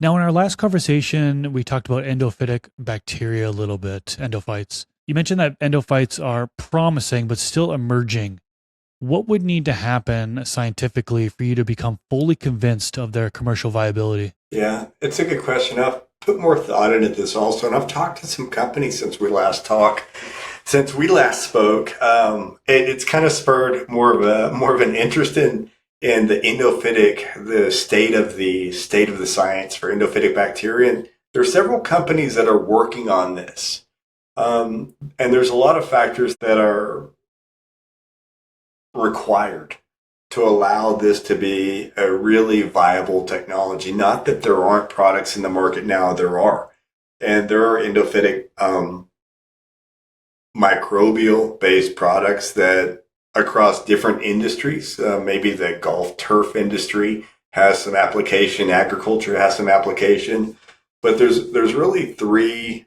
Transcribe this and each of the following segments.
Now, in our last conversation, we talked about endophytic bacteria a little bit, endophytes. You mentioned that endophytes are promising but still emerging. What would need to happen scientifically for you to become fully convinced of their commercial viability? Yeah, it's a good question. I've put more thought into this also, and I've talked to some companies since we last spoke. It's kind of spurred more of an interest in the endophytic, the state of the science for endophytic bacteria. And there are several companies that are working on this, and there's a lot of factors that are required to allow this to be a really viable technology. Not that there aren't products in the market now, there are. And there are endophytic microbial based products that across different industries, maybe the golf turf industry has some application, agriculture has some application, but there's really three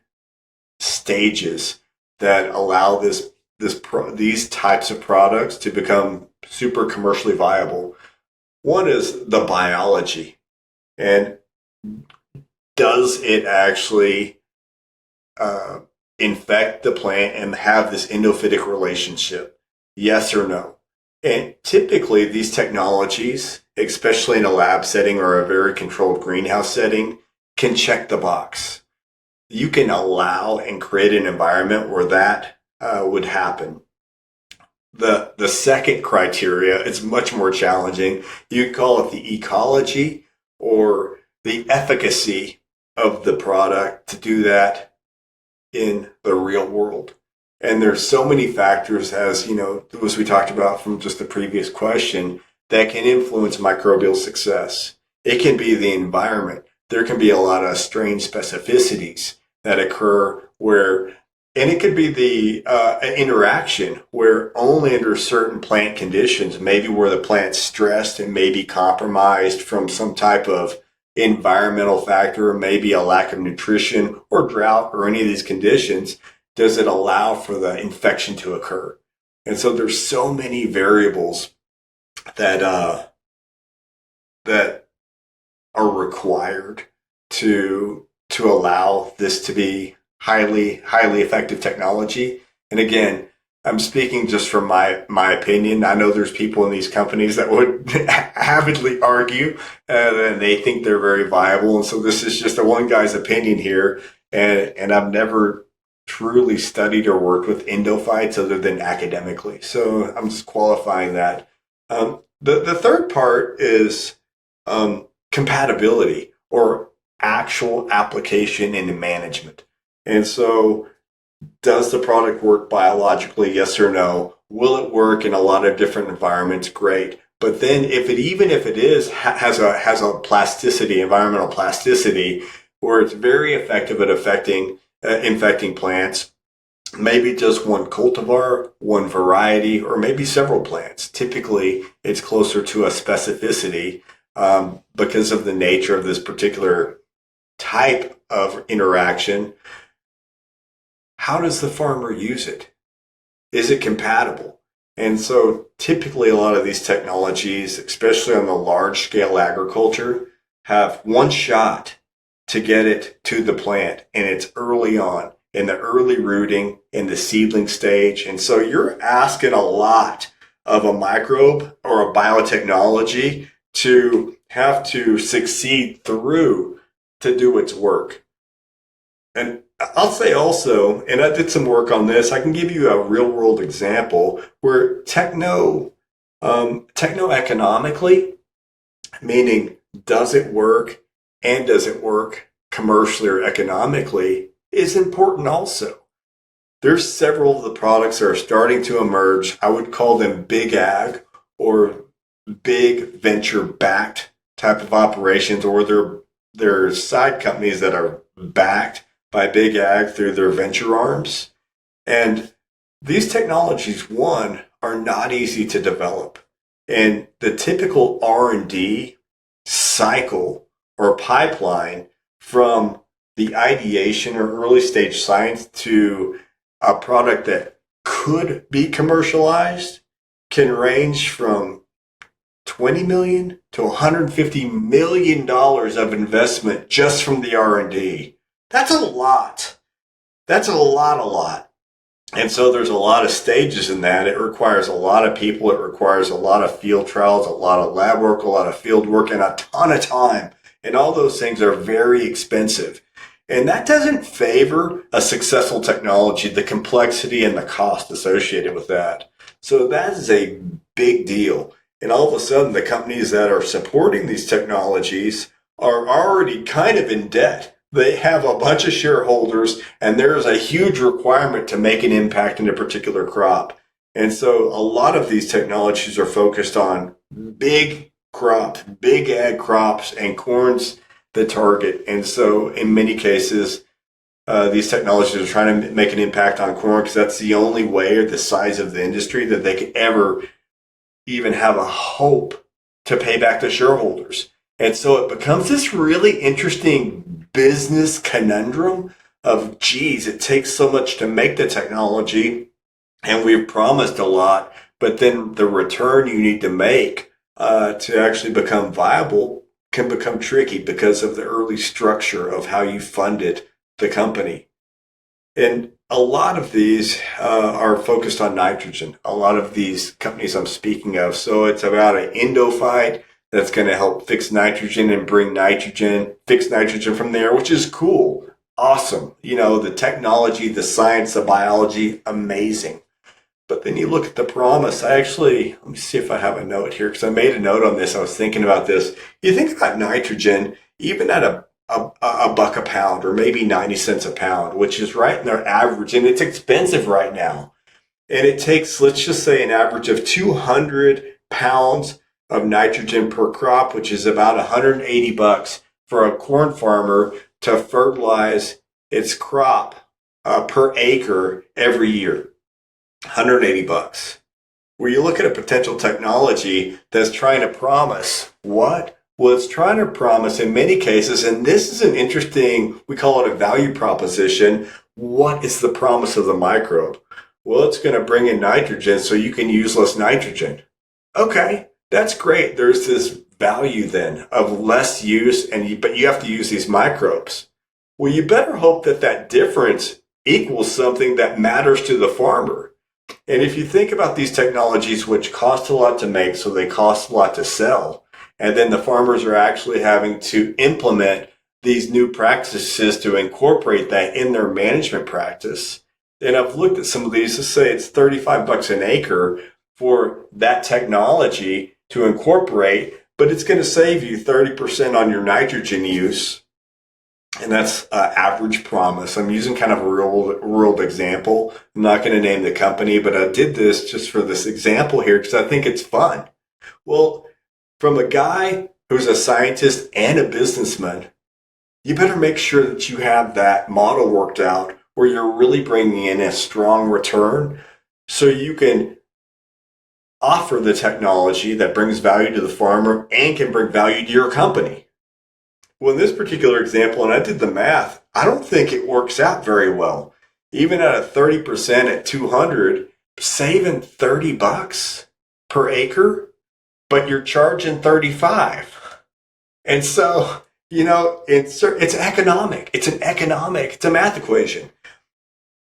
stages that allow these types of products to become super commercially viable. One is the biology, and does it actually uh, infect the plant and have this endophytic relationship? Yes or no? And typically, these technologies, especially in a lab setting or a very controlled greenhouse setting, can check the box. You can allow and create an environment where that would happen. The second criteria is much more challenging. You can call it the ecology or the efficacy of the product to do that in the real world. And there's so many factors, as you know, as we talked about from just the previous question, that can influence microbial success. It can be the environment. There can be a lot of strange specificities that occur where, and it could be the interaction where only under certain plant conditions, maybe where the plant's stressed and maybe compromised from some type of environmental factor, maybe a lack of nutrition or drought or any of these conditions, does it allow for the infection to occur? And so there's so many variables that that are required to allow this to be highly effective technology. And again, I'm speaking just from my opinion. I know there's people in these companies that would avidly argue, and they think they're very viable. And so this is just a one guy's opinion here. And I've never truly studied or worked with endophytes other than academically. So I'm just qualifying that. The third part is compatibility or actual application and management. And so, does the product work biologically? Yes or no? Will it work in a lot of different environments? Great. But then, even if it is has a plasticity, environmental plasticity, where it's very effective at affecting infecting plants, maybe just one cultivar, one variety, or maybe several plants. Typically, it's closer to a specificity because of the nature of this particular type of interaction. How does the farmer use it? Is it compatible? And so typically a lot of these technologies, especially on the large scale agriculture, have one shot to get it to the plant, and it's early on in the early rooting in the seedling stage. And so you're asking a lot of a microbe or a biotechnology to have to succeed through to do its work. And I'll say also, and I did some work on this, I can give you a real world example where techno economically, meaning does it work and does it work commercially or economically, is important also. There's several of the products that are starting to emerge. I would call them big ag or big venture backed type of operations, or they're side companies that are backed by big ag through their venture arms. And these technologies, one, are not easy to develop. And the typical R&D cycle or pipeline from the ideation or early stage science to a product that could be commercialized can range from $20 million to $150 million of investment just from the R&D. That's a lot. That's a lot. And so there's a lot of stages in that. It requires a lot of people. It requires a lot of field trials, a lot of lab work, a lot of field work, and a ton of time. And all those things are very expensive. And that doesn't favor a successful technology, the complexity and the cost associated with that. So that is a big deal. And all of a sudden, the companies that are supporting these technologies are already kind of in debt. They have a bunch of shareholders, and there's a huge requirement to make an impact in a particular crop. And so a lot of these technologies are focused on big crops, big ag crops, and corn's the target. And so in many cases, these technologies are trying to make an impact on corn because that's the only way or the size of the industry that they could ever even have a hope to pay back the shareholders. And so it becomes this really interesting business conundrum of, geez, it takes so much to make the technology and we've promised a lot, but then the return you need to make to actually become viable can become tricky because of the early structure of how you funded the company. And a lot of these are focused on nitrogen, a lot of these companies I'm speaking of. So it's about an endophyte that's going to help fix nitrogen and bring nitrogen, fix nitrogen from there, which is cool. Awesome. You know, the technology, the science, the biology, amazing. But then you look at the promise. Let me see if I have a note here because I made a note on this. I was thinking about this. You think about nitrogen, even at a buck a pound or maybe 90 cents a pound, which is right in their average. And it's expensive right now. And it takes, let's just say, an average of 200 pounds of nitrogen per crop, which is about 180 bucks for a corn farmer to fertilize its crop per acre every year. 180 bucks. Where you look at a potential technology that's trying to promise what? Well, it's trying to promise in many cases, and this is an interesting, we call it a value proposition. What is the promise of the microbe? Well, it's going to bring in nitrogen so you can use less nitrogen. Okay, that's great. There's this value then of less use, but you have to use these microbes. Well, you better hope that that difference equals something that matters to the farmer. And if you think about these technologies, which cost a lot to make, so they cost a lot to sell, and then the farmers are actually having to implement these new practices to incorporate that in their management practice. And I've looked at some of these to say it's 35 bucks an acre for that technology to incorporate, but it's going to save you 30% on your nitrogen use. And that's average promise. I'm using kind of a real world example. I'm not going to name the company, but I did this just for this example here because I think it's fun. Well, from a guy who's a scientist and a businessman, you better make sure that you have that model worked out where you're really bringing in a strong return so you can offer the technology that brings value to the farmer and can bring value to your company. Well, in this particular example, and I did the math, I don't think it works out very well. Even at a 30% at 200, saving 30 bucks per acre, but you're charging 35. And so, you know, it's economic. It's a math equation.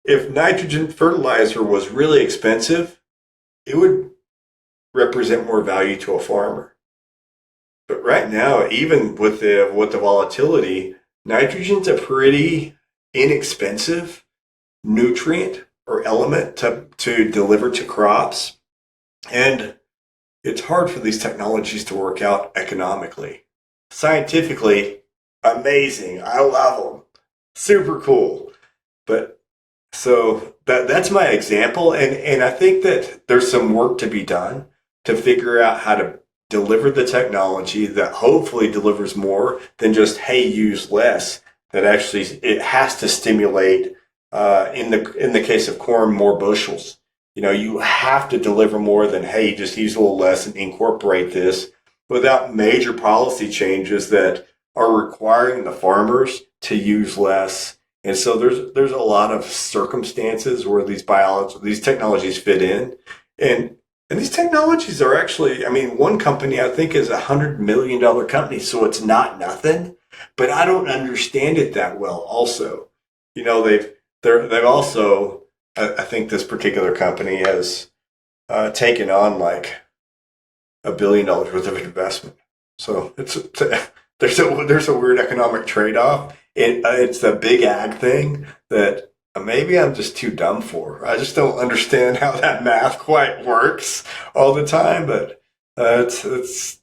If nitrogen fertilizer was really expensive, it would represent more value to a farmer. But right now, even with the volatility, nitrogen's a pretty inexpensive nutrient or element to deliver to crops. And it's hard for these technologies to work out economically. Scientifically, amazing. I love them. Super cool. But so that's my example. And I think that there's some work to be done to figure out how to deliver the technology that hopefully delivers more than just, hey, use less. That actually it has to stimulate in the case of corn, more bushels. You know, you have to deliver more than, hey, just use a little less and incorporate this without major policy changes that are requiring the farmers to use less. And so there's a lot of circumstances where these technologies fit in. And And these technologies are actually, I mean, one company I think is $100 million company, so it's not nothing. But I don't understand it that well. Also, you know, they've also, I think this particular company has taken on like $1 billion worth of investment. So there's a weird economic trade off. It's the big ag thing that maybe I'm just too dumb for. I just don't understand how that math quite works all the time, but it's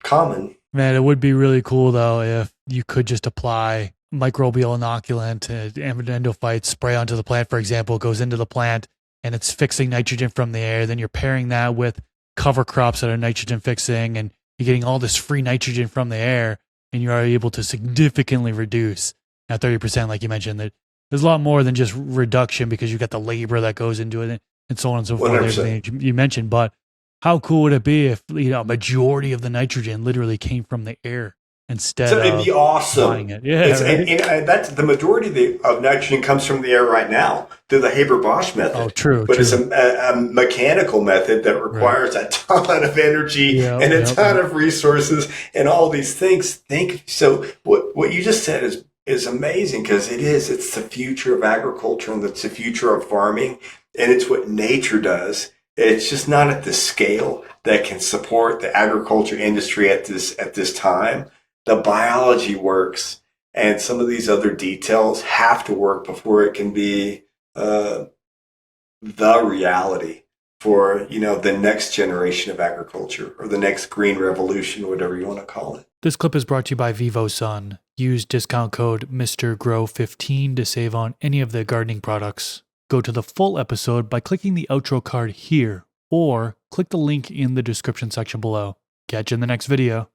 common. Man, it would be really cool though if you could just apply microbial inoculant and endophyte spray onto the plant, for example, it goes into the plant and it's fixing nitrogen from the air. Then you're pairing that with cover crops that are nitrogen fixing and you're getting all this free nitrogen from the air and you are able to significantly reduce now 30%, like you mentioned. There's a lot more than just reduction because you've got the labor that goes into it and so on and so forth, 100%. everything you mentioned. But how cool would it be if a majority of the nitrogen literally came from the air So instead it'd be of awesome. buying it? Yeah, It's right. and that's the majority of nitrogen comes from the air right now through the Haber-Bosch Oh, method, true, but it's true. a mechanical method that Right. requires a ton of energy Yeah, and a yeah, ton yeah. of resources and all these things. Think so. What you just said is amazing because it is. It's the future of agriculture and it's the future of farming, and it's what nature does. It's just not at the scale that can support the agriculture industry at this time. The biology works, and some of these other details have to work before it can be uh, the reality for the next generation of agriculture or the next green revolution, whatever you want to call it. This clip is brought to you by VivoSun. Use discount code MrGrow15 to save on any of their gardening products. Go to the full episode by clicking the outro card here, or click the link in the description section below. Catch you in the next video.